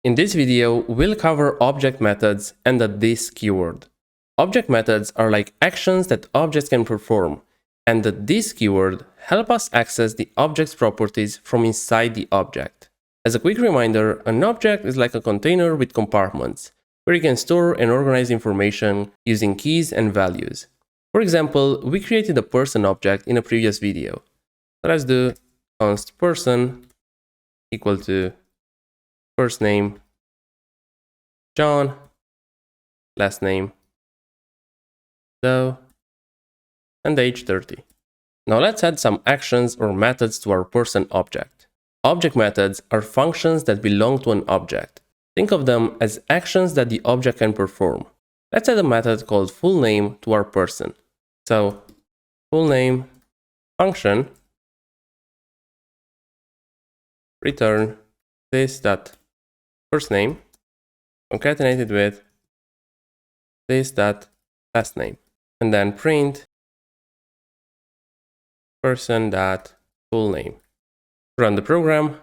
In this video, we'll cover object methods and the this keyword. Object methods are like actions that objects can perform, and the this keyword help us access the object's properties from inside the object. As a quick reminder, an object is like a container with compartments, where you can store and organize information using keys and values. For example, we created a person object in a previous video. So let's do const person equal to first name John, last name Doe, and age 30. Now let's add some actions or methods to our person object. Object methods are functions that belong to an object. Think of them as actions that the object can perform. Let's add a method called full name to our person. So full name function return this.first name concatenated with this.last name, and then print person.full name. Run the program,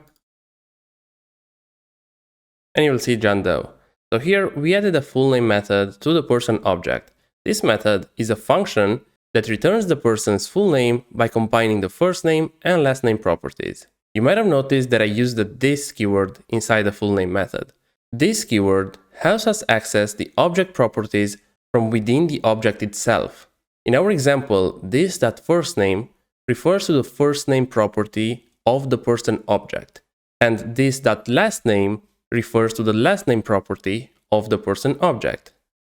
and you will see John Doe. So here we added a full name method to the person object. This method is a function that returns the person's full name by combining the first name and last name properties. You might have noticed that I used the this keyword inside the full name method. This keyword helps us access the object properties from within the object itself. In our example, this.firstName refers to the first name property of the person object, and this.lastName refers to the last name property of the person object.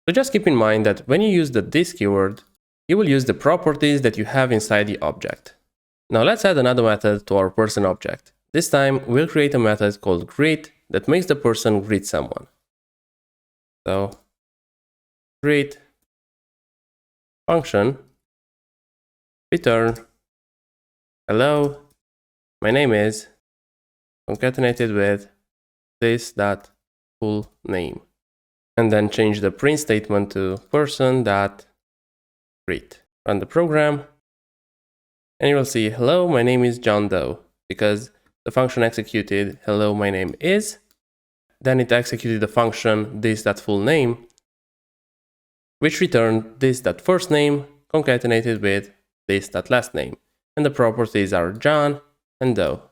So just keep in mind that when you use the this keyword, you will use the properties that you have inside the object. Now let's add another method to our person object. This time we'll create a method called greet that makes the person greet someone. So greet function return hello, my name is concatenated with this.full name, and then change the print statement to person.greet. Run the program, and you will see hello, my name is John Doe, because the function executed hello, my name is. Then it executed the function this.full name, which returned this.first name concatenated with this.last name, and the properties are John and Doe.